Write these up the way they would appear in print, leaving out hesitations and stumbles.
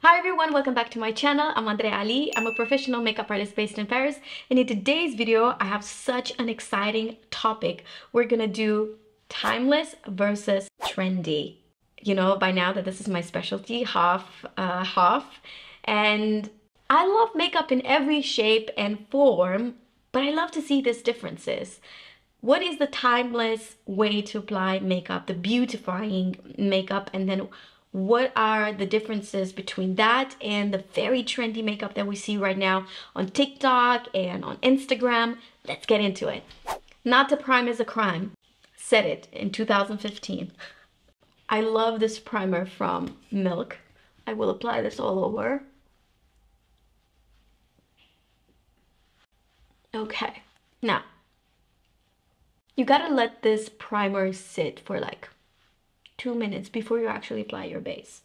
Hi everyone, welcome back to my channel. I'm Andreea. I'm a professional makeup artist based in Paris, and in today's video I have such an exciting topic. We're gonna do timeless versus trendy. You know by now that this is my specialty, half. And I love makeup in every shape and form, but I love to see these differences. What is the timeless way to apply makeup, the beautifying makeup, and then what are the differences between that and the very trendy makeup that we see right now on TikTok and on Instagram? Let's get into it. Not to prime is a crime. Said it in 2015. I love this primer from Mink. I will apply this all over. Okay, now you gotta let this primer sit for like 2 minutes before you actually apply your base.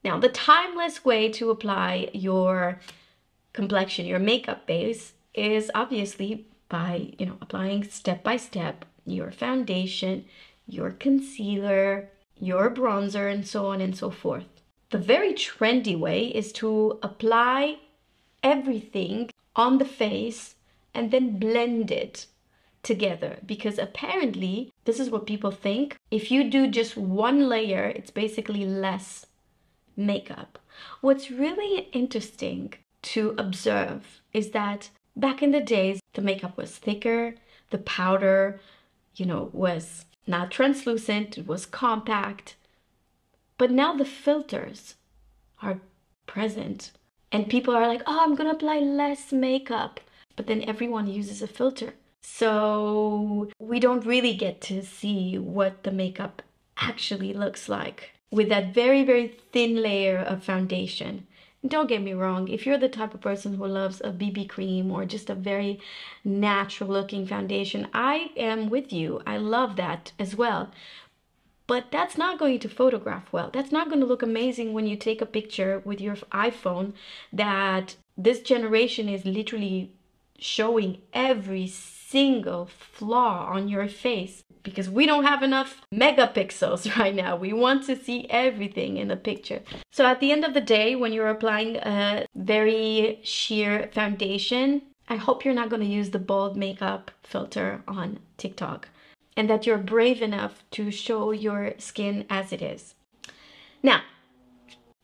Now, the timeless way to apply your complexion, your makeup base, is obviously by, applying step by step your foundation, your concealer, your bronzer, and so on and so forth. The very trendy way is to apply everything on the face and then blend it together, because apparently this is what people think. If you do just one layer, it's basically less makeup. What's really interesting to observe is that back in the days, the makeup was thicker, the powder, was not translucent, it was compact. But now the filters are present and people are like, oh, I'm gonna apply less makeup. But then everyone uses a filter. So we don't really get to see what the makeup actually looks like with that very, very thin layer of foundation. Don't get me wrong, if you're the type of person who loves a BB cream or just a very natural looking foundation, I am with you. I love that as well. But that's not going to photograph well. That's not going to look amazing when you take a picture with your iPhone that this generation is literally showing every single flaw on your face, because we don't have enough megapixels right now. We want to see everything in the picture. So at the end of the day, when you're applying a very sheer foundation, I hope you're not going to use the bold makeup filter on TikTok, and that you're brave enough to show your skin as it is. Now,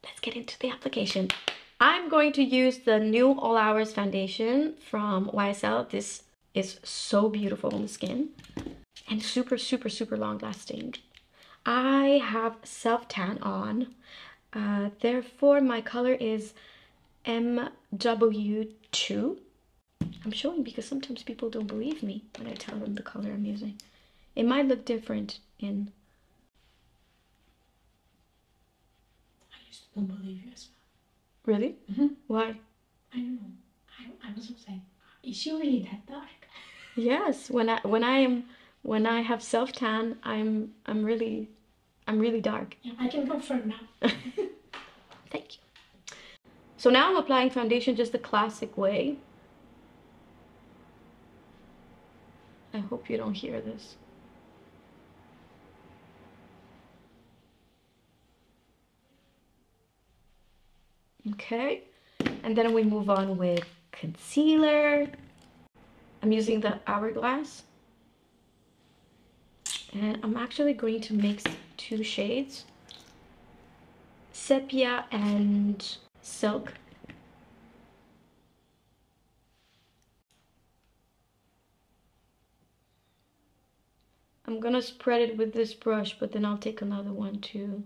let's get into the application. I'm going to use the new All Hours foundation from YSL. This is so beautiful on the skin and super, super, super long lasting. I have self-tan on, therefore my color is MW2. I'm showing because sometimes people don't believe me when I tell them the color I'm using. It might look different in... I used to don't believe you as well. Really? Mm-hmm. Why? I don't know. I was saying, is she really that dark? Yes, when I have self-tan, I'm really dark. Yeah, I can confirm now. Thank you. So now I'm applying foundation just the classic way. I hope you don't hear this. Okay, and then we move on with concealer. I'm using the Hourglass, and I'm actually going to mix 2 shades, Sepia and Silk. I'm gonna spread it with this brush, but then I'll take another one to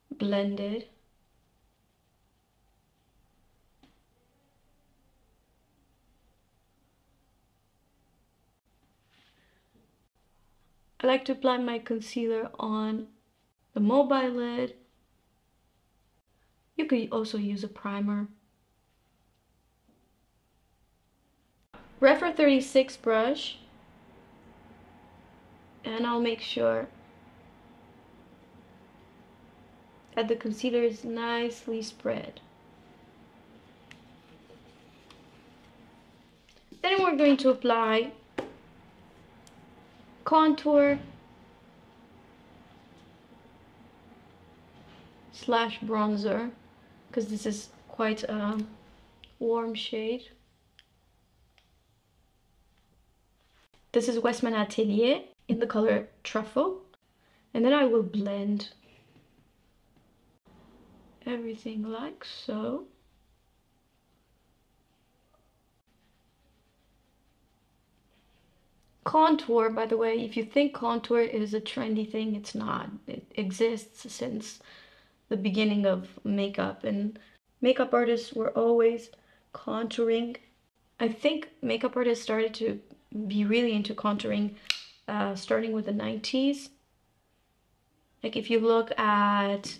blend it. I like to apply my concealer on the mobile lid. You could also use a primer. Refer 36 brush, and I'll make sure that the concealer is nicely spread. Then we're going to apply contour slash bronzer, because this is quite a warm shade. This is Westman Atelier in the color Truffle. And then I will blend everything like so. Contour, by the way, if you think contour is a trendy thing, it's not. It exists since the beginning of makeup, and makeup artists were always contouring. I think makeup artists started to be really into contouring starting with the 90s. Like if you look at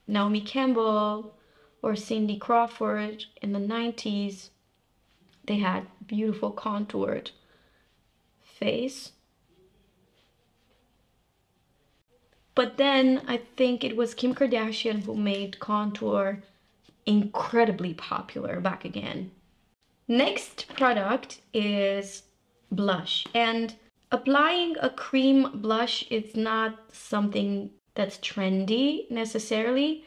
Naomi Campbell or Cindy Crawford in the 90s, they had beautiful contoured face. But then I think it was Kim Kardashian who made contour incredibly popular back again. Next product is blush, and applying a cream blush is not something that's trendy necessarily.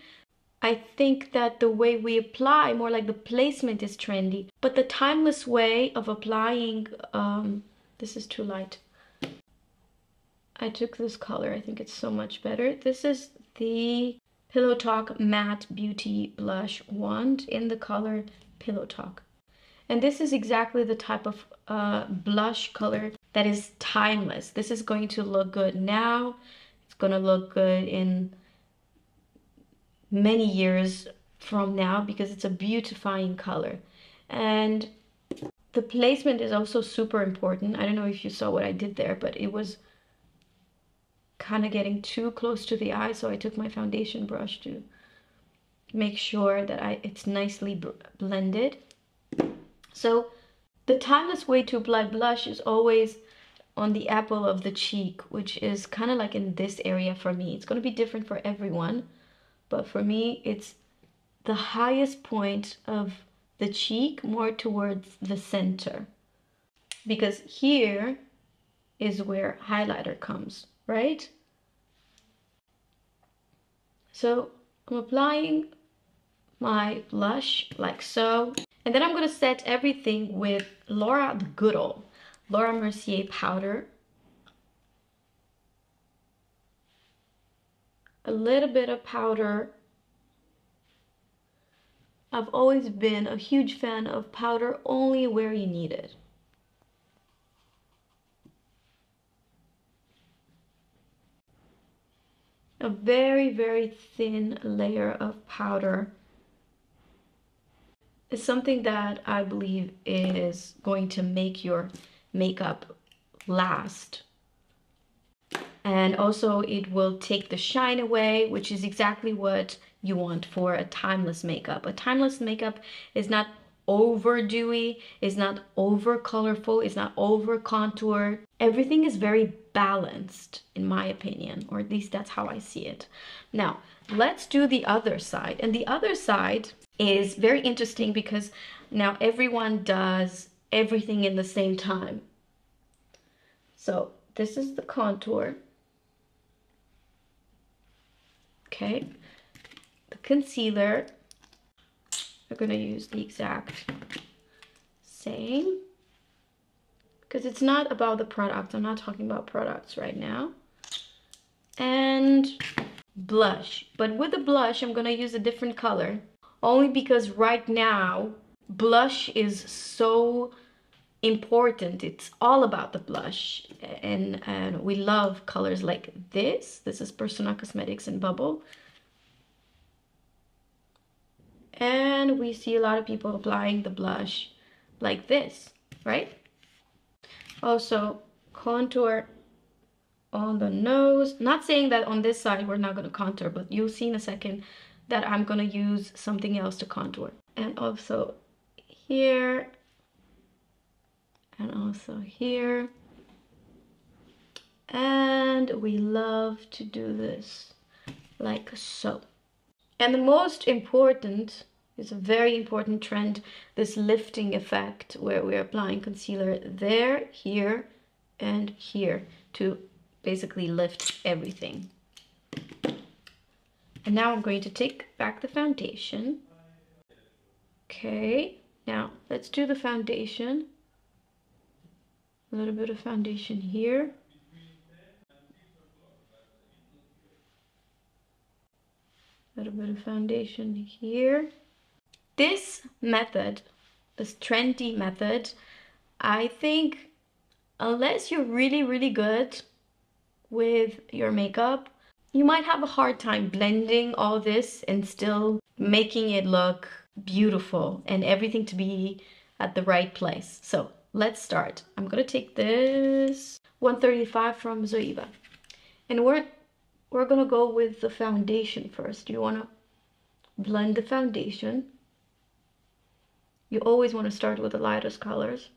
I think that the way we apply, more like the placement, is trendy, but the timeless way of applying, this is too light. I took this color, I think it's so much better. This is the Pillow Talk Matte Beauty Blush Wand in the color Pillow Talk. And this is exactly the type of blush color that is timeless. This is going to look good now. It's going to look good in many years from now because it's a beautifying color. And the placement is also super important. I don't know if you saw what I did there, but it was kind of getting too close to the eye, so I took my foundation brush to make sure that it's nicely blended. So the timeless way to apply blush is always on the apple of the cheek, which is kind of like in this area for me. It's going to be different for everyone, but for me it's the highest point of the cheek, more towards the center, because here is where highlighter comes, right? So I'm applying my blush like so, and then I'm going to set everything with Laura the Good Old Laura Mercier powder. A little bit of powder. I've always been a huge fan of powder only where you need it. A very, very thin layer of powder is something that I believe is going to make your makeup last. And also it will take the shine away, which is exactly what you want for a timeless makeup. A timeless makeup is not over dewy, is not over colorful, is not over contoured. Everything is very balanced, in my opinion, or at least that's how I see it. Now, let's do the other side. And the other side is very interesting because now everyone does everything in the same time. So this is the contour. Okay, the concealer, we're gonna use the exact same because it's not about the product. I'm not talking about products right now. And blush, but with the blush I'm gonna use a different color, only because right now blush is so important. It's all about the blush, and we love colors like this. This is Persona Cosmetics in Bubble, and we see a lot of people applying the blush like this, right? Also contour on the nose. Not saying that on this side we're not going to contour, but you'll see in a second that I'm going to use something else to contour. And also here, and also here. And we love to do this like so. And the most important is a very important trend, this lifting effect, where we're applying concealer there, here, and here to basically lift everything. And now I'm going to take back the foundation. Okay, now let's do the foundation. A little bit of foundation here. A little bit of foundation here. This method, this trendy method, I think unless you're really, really good with your makeup, you might have a hard time blending all this and still making it look beautiful and everything to be at the right place. So let's start. I'm gonna take this 135 from Zoeva, and we're gonna go with the foundation first. You wanna blend the foundation. You always want to start with the lightest colors.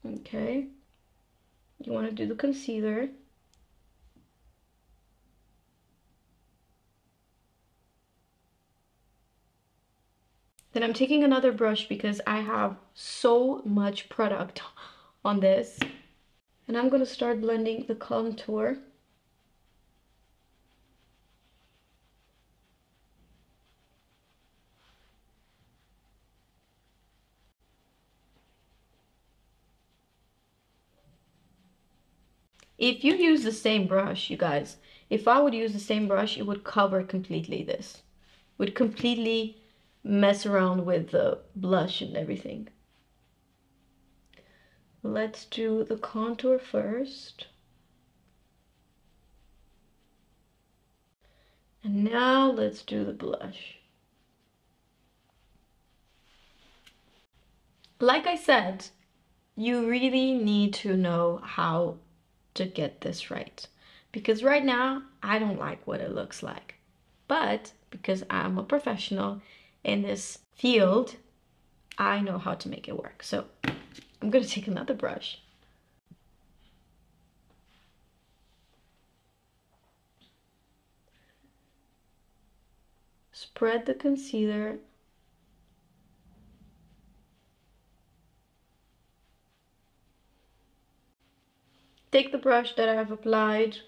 Okay, you want to do the concealer. Then I'm taking another brush because I have so much product on this. And I'm going to start blending the contour. If you use the same brush, you guys, if I would use the same brush, it would cover completely this. It would completely mess around with the blush and everything. Let's do the contour first. And now let's do the blush. Like I said, you really need to know how to get this right. Because right now, I don't like what it looks like. But because I'm a professional in this field, I know how to make it work. So I'm gonna take another brush. Spread the concealer. Take the brush that I've applied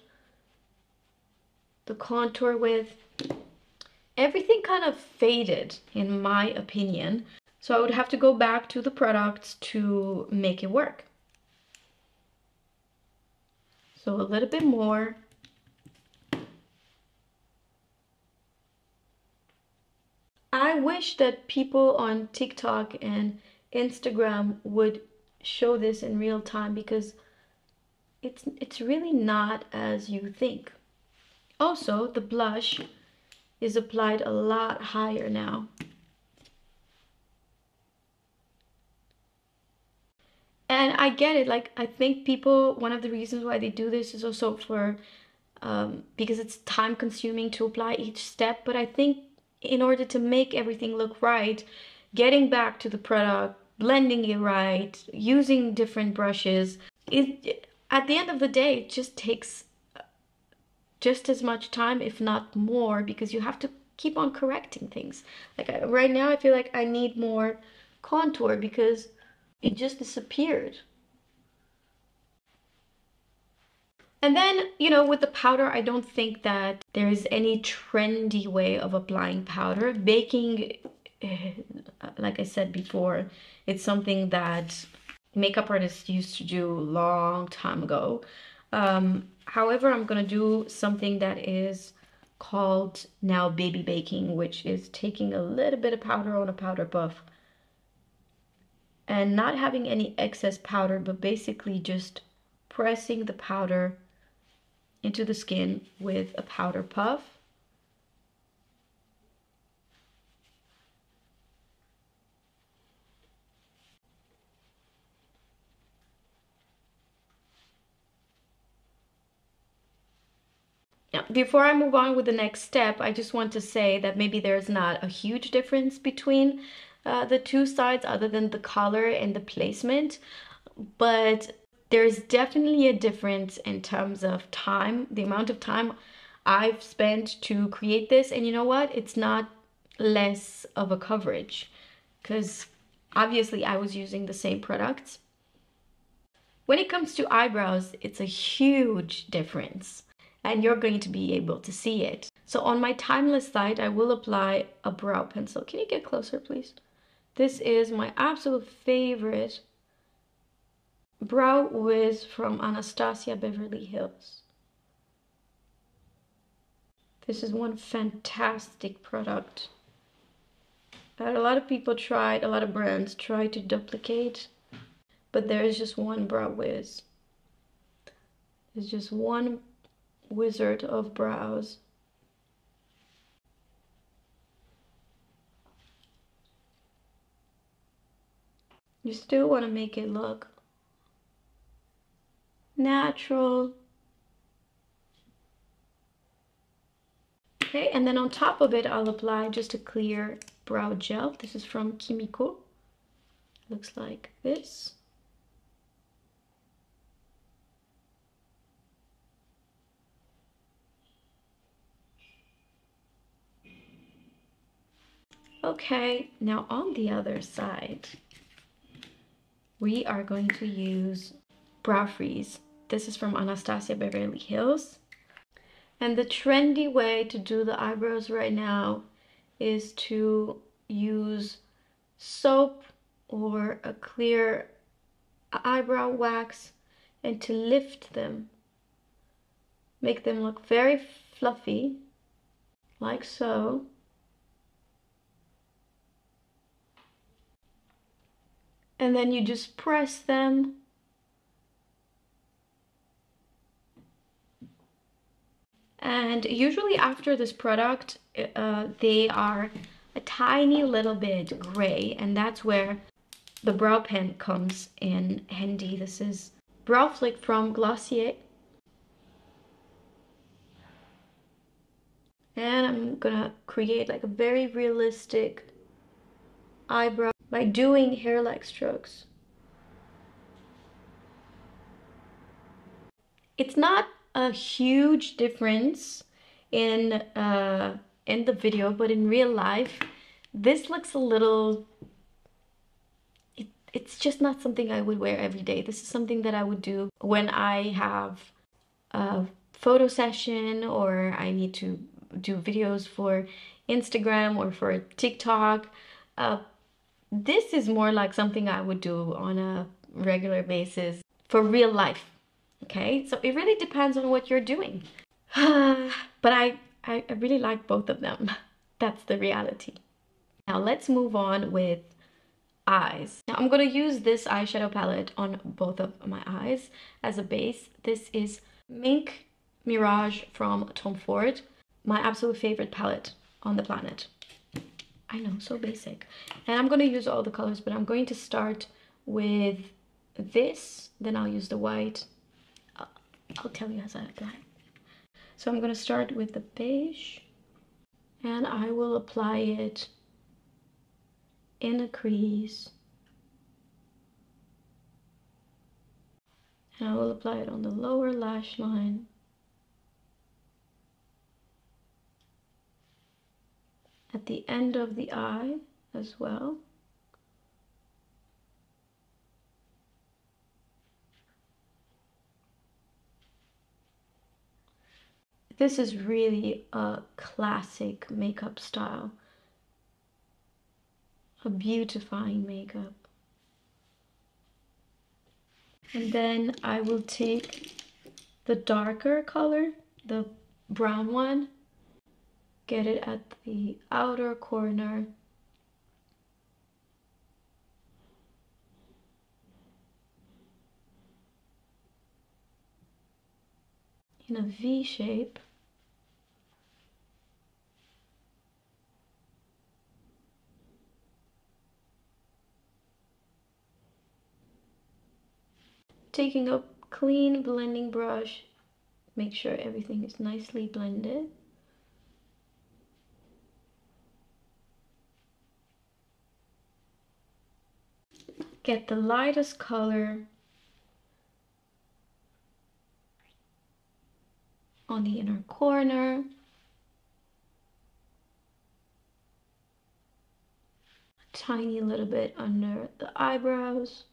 the contour with. Everything kind of faded, in my opinion. So I would have to go back to the products to make it work. So a little bit more. I wish that people on TikTok and Instagram would show this in real time because it's really not as you think. Also, the blush is applied a lot higher now. And I get it, like I think people, one of the reasons why they do this is also for because it's time consuming to apply each step, but I think in order to make everything look right, getting back to the product, blending it right, using different brushes, at the end of the day, it just takes just as much time, if not more, because you have to keep on correcting things. Like right now, I feel like I need more contour because it just disappeared. And then, you know, with the powder, I don't think that there is any trendy way of applying powder. Baking, like I said before, it's something that makeup artists used to do a long time ago. However, I'm gonna do something that is called now baby baking, which is taking a little bit of powder on a powder puff and not having any excess powder, but basically just pressing the powder into the skin with a powder puff. Now, before I move on with the next step, I just want to say that maybe there's not a huge difference between the two sides other than the color and the placement, but there's definitely a difference in terms of time, the amount of time I've spent to create this. And you know what? It's not less of a coverage because obviously I was using the same products. When it comes to eyebrows, it's a huge difference, and you're going to be able to see it. So on my Timeless side, I will apply a brow pencil. Can you get closer, please? This is my absolute favorite brow wiz from Anastasia Beverly Hills. This is one fantastic product that a lot of people tried, a lot of brands tried to duplicate, but there is just one brow wiz. There's just one wizard of brows. You still want to make it look natural. Okay, and then on top of it, I'll apply just a clear brow gel. This is from KIMIKO. Looks like this. Okay, now on the other side, we are going to use Brow Freeze. This is from Anastasia Beverly Hills. And the trendy way to do the eyebrows right now is to use soap or a clear eyebrow wax and to lift them. Make them look very fluffy, like so. And then you just press them. And usually after this product, they are a tiny little bit gray, and that's where the brow pen comes in handy. This is Brow Flick from Glossier. And I'm gonna create like a very realistic eyebrow by doing hair-like strokes. It's not a huge difference in the video, but in real life, this looks a little... It's just not something I would wear every day. This is something that I would do when I have a photo session or I need to do videos for Instagram or for TikTok. This is more like something I would do on a regular basis for real life. Okay, so it really depends on what you're doing. But I really like both of them. That's the reality. Now let's move on with eyes. Now I'm going to use this eyeshadow palette on both of my eyes as a base. This is Mink Mirage from Tom Ford, my absolute favorite palette on the planet. I know, so basic. And I'm going to use all the colors, but I'm going to start with this, then I'll use the white. I'll tell you as I apply. So I'm going to start with the beige, and I will apply it in a crease. And I will apply it on the lower lash line. At the end of the eye as well. This is really a classic makeup style. A beautifying makeup. And then I will take the darker color, the brown one, get it at the outer corner. In a V shape. Taking a clean blending brush, make sure everything is nicely blended. Get the lightest color on the inner corner. A tiny little bit under the eyebrows.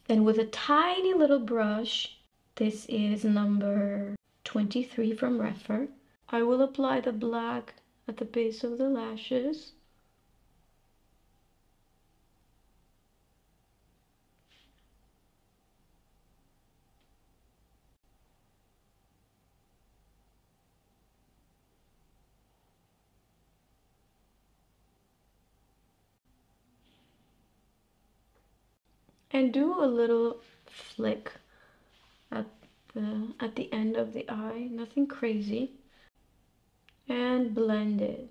Then with a tiny little brush, this is number 23 from Refer, I will apply the black at the base of the lashes. And do a little flick at the end of the eye, nothing crazy, and blend it.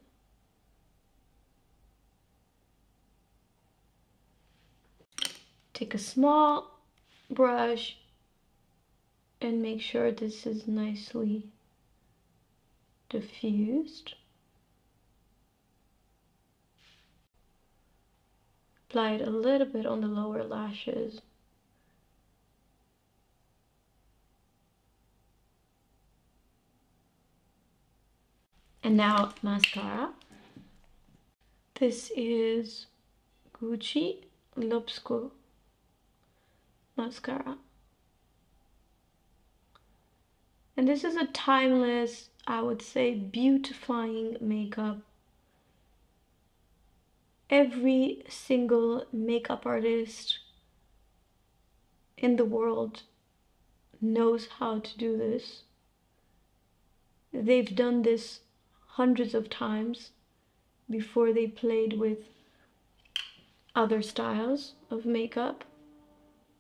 Take a small brush and make sure this is nicely diffused. Apply it a little bit on the lower lashes. And now mascara. This is Gucci Lobsco mascara. And this is a timeless, I would say, beautifying makeup. Every single makeup artist in the world knows how to do this. They've done this hundreds of times before they played with other styles of makeup,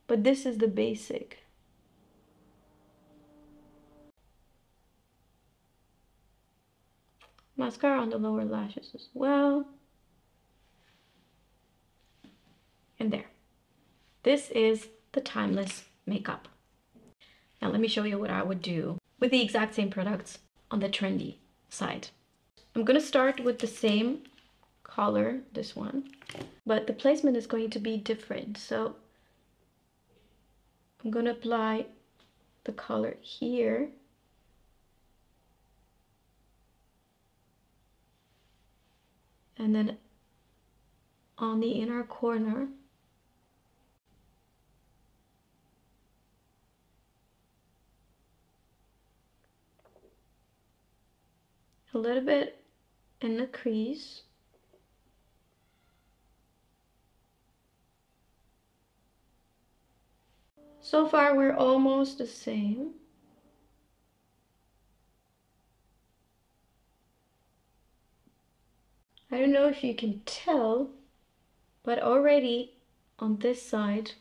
but this is the basic. Mascara on the lower lashes as well. And there. This is the timeless makeup. Now let me show you what I would do with the exact same products on the Trendy side. I'm gonna start with the same color, this one, but the placement is going to be different. So I'm gonna apply the color here. And then on the inner corner, a little bit in the crease. So far we're almost the same. I don't know if you can tell, but already on this side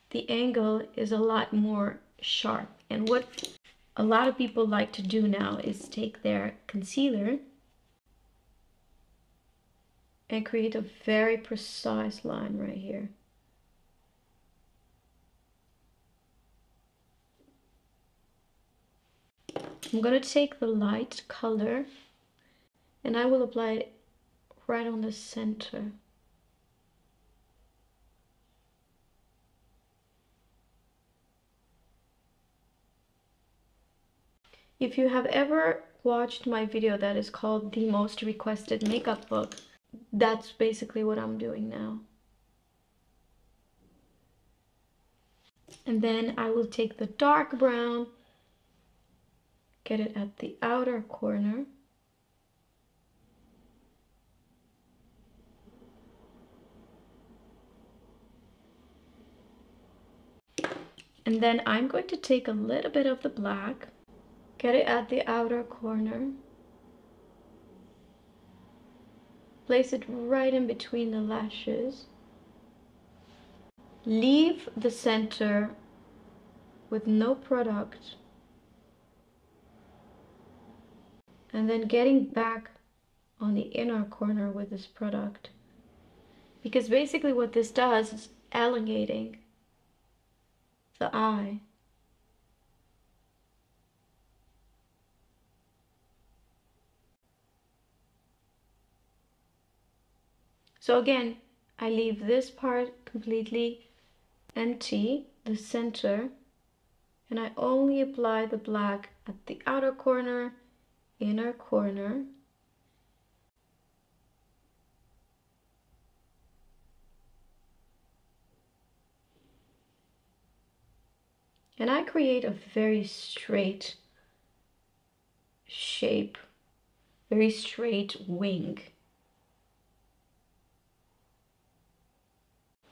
the angle is a lot more sharp. And what a lot of people like to do now is take their concealer and create a very precise line right here. I'm gonna take the light color and I will apply it right on the center. If you have ever watched my video that is called The Most Requested Makeup Book, that's basically what I'm doing now. And then I will take the dark brown, get it at the outer corner. And then I'm going to take a little bit of the black, get it at the outer corner, place it right in between the lashes, leave the center with no product, and then getting back on the inner corner with this product. Because basically what this does is elongating the eye. So again, I leave this part completely empty, the center, and I only apply the black at the outer corner, inner corner. And I create a very straight shape, very straight wing.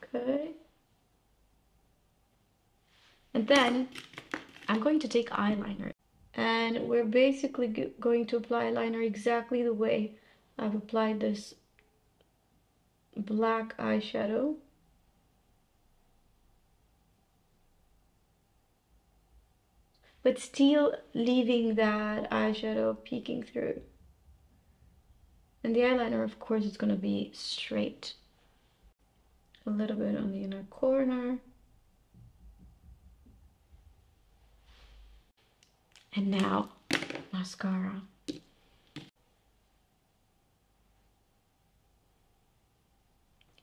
Okay. And then I'm going to take eyeliner. And we're basically going to apply eyeliner exactly the way I've applied this black eyeshadow. But still leaving that eyeshadow peeking through. And the eyeliner, of course, is going to be straight. A little bit on the inner corner. And now, mascara.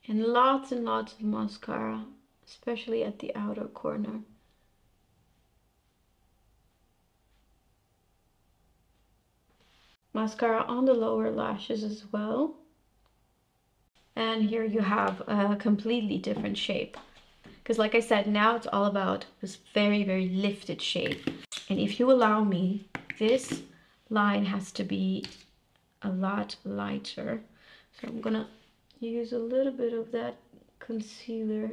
And lots of mascara, especially at the outer corner. Mascara on the lower lashes as well. And here you have a completely different shape. Because like I said, now it's all about this very, very lifted shape. And if you allow me, this line has to be a lot lighter. So I'm gonna use a little bit of that concealer.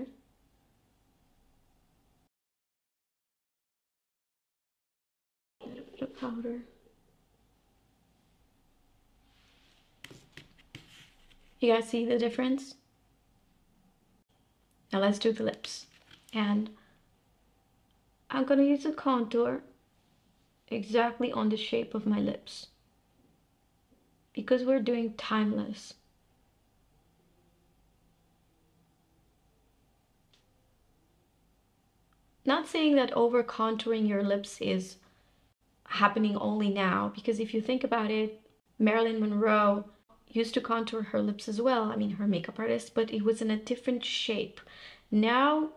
A little bit of powder. You guys see the difference? Now let's do the lips. And I'm gonna use a contour exactly on the shape of my lips. Because we're doing timeless. Not saying that over contouring your lips is happening only now, because if you think about it, Marilyn Monroe used to contour her lips as well. I mean, her makeup artist, but it was in a different shape. Now,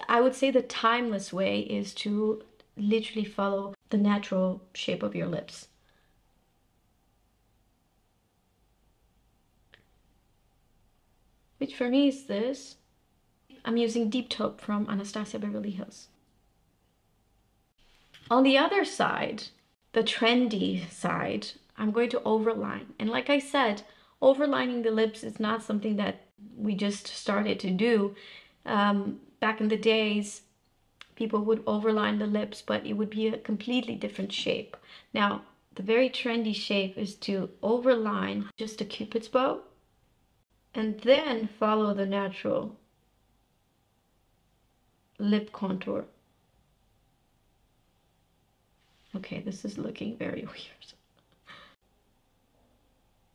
I would say the timeless way is to literally follow the natural shape of your lips. Which for me is this. I'm using Deep Taupe from ANASTASIA Beverly Hills. On the other side, the trendy side, I'm going to overline. And like I said, overlining the lips is not something that we just started to do. Back in the days, people would overline the lips, but it would be a completely different shape. Now, the very trendy shape is to overline just a cupid's bow and then follow the natural lip contour. Okay, this is looking very weird.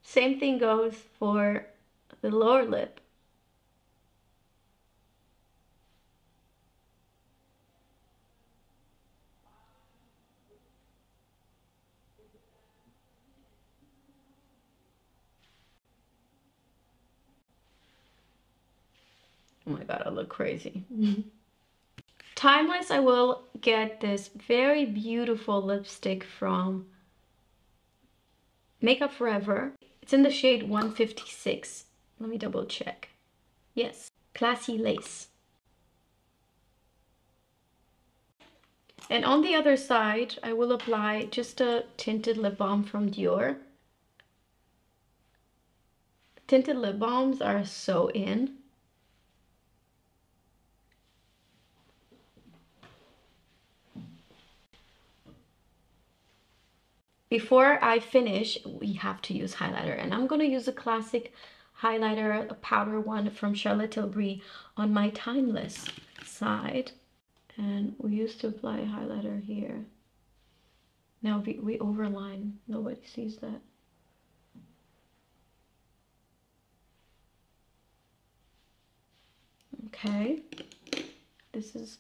Same thing goes for the lower lip. Oh my god, I look crazy. Timeless, I will get this very beautiful lipstick from Makeup Forever. It's in the shade 156. Let me double check. Yes, Classy Lace. And on the other side, I will apply just a tinted lip balm from Dior. Tinted lip balms are so in. Before I finish, we have to use highlighter, and I'm gonna use a classic highlighter, a powder one from Charlotte Tilbury on my timeless side. And we used to apply highlighter here. Now we overline, nobody sees that. Okay, this is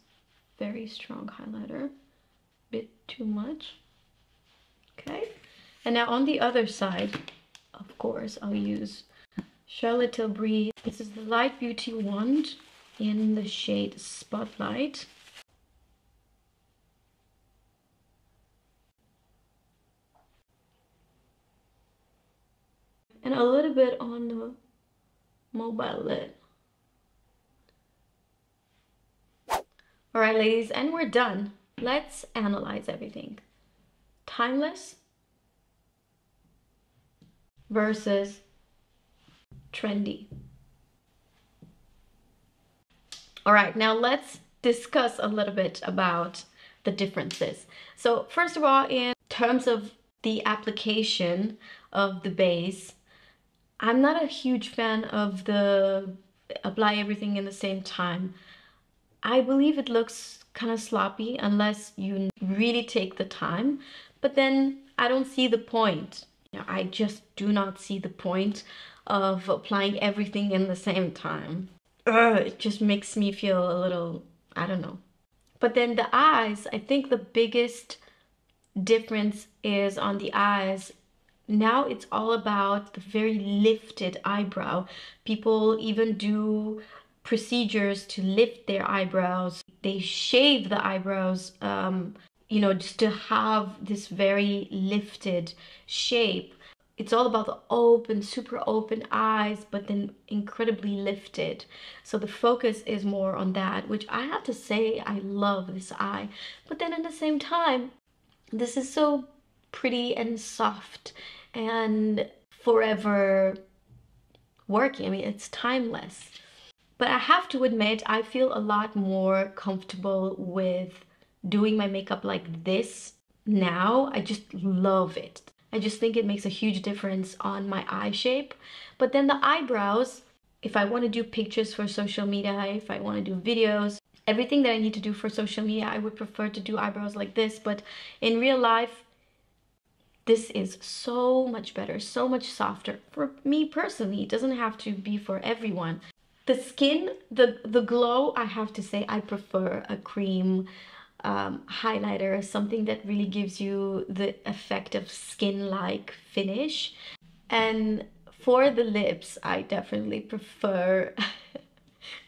very strong highlighter, bit too much. Okay, and now on the other side, of course, I'll use Charlotte Tilbury. This is the Light Beauty Wand in the shade Spotlight. And a little bit on the mobile lid. All right, ladies, and we're done. let's analyze everything. Timeless versus trendy. All right, now let's discuss a little bit about the differences. So first of all, in terms of the application of the base, I'm not a huge fan of the apply everything in the same time. I believe it looks kind of sloppy unless you really take the time, but then I don't see the point. I just do not see the point of applying everything in the same time. It just makes me feel a little, I don't know. But then the eyes, I think the biggest difference is on the eyes. Now it's all about the very lifted eyebrow. People even do procedures to lift their eyebrows. They shave the eyebrows, you know, just to have this very lifted shape. It's all about the open, super open eyes, but then incredibly lifted. So the focus is more on that, which I have to say, I love this eye. But then at the same time, this is so pretty and soft and forever working. I mean, it's timeless. But I have to admit, I feel a lot more comfortable with doing my makeup like this now. I just love it. I just think it makes a huge difference on my eye shape. But then the eyebrows, if I want to do pictures for social media, if I want to do videos, everything that I need to do for social media, I would prefer to do eyebrows like this. But in real life, this is so much better, so much softer. For me personally, it doesn't have to be for everyone. The skin, the glow, I have to say, I prefer a cream highlighter, something that really gives you the effect of skin-like finish. And for the lips, I definitely prefer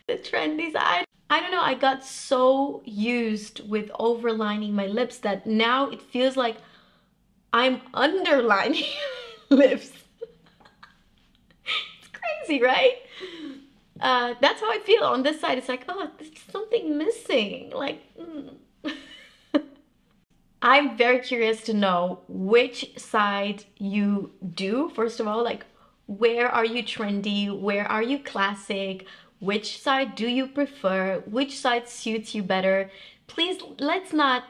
the Trendy side. I don't know, I got so used with overlining my lips that now it feels like I'm underlining lips. It's crazy, right? That's how I feel on this side. It's like, oh, there's something missing. Like, I'm very curious to know which side you do. First of all, like, where are you trendy? Where are you classic? Which side do you prefer? Which side suits you better? Please, let's not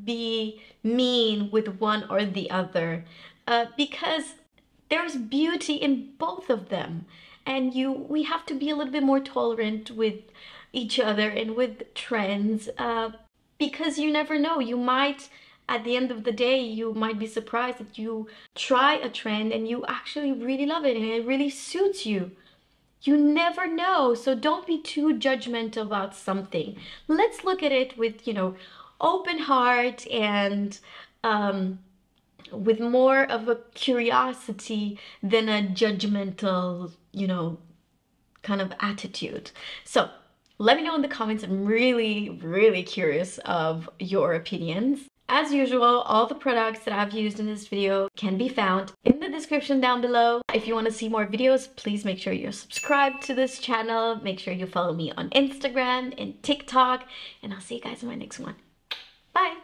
be mean with one or the other, because there's beauty in both of them. And we have to be a little bit more tolerant with each other and with trends, because you never know. You might, at the end of the day, you might be surprised that you try a trend and you actually really love it and it really suits you. You never know. So don't be too judgmental about something. Let's look at it with, you know, open heart and with more of a curiosity than a judgmental, you know, kind of attitude. So let me know in the comments. I'm really curious of your opinions. As usual, all the products that I've used in this video can be found in the description down below. If you want to see more videos, please make sure you're subscribed to this channel. Make sure you follow me on Instagram and TikTok, and I'll see you guys in my next one. Bye!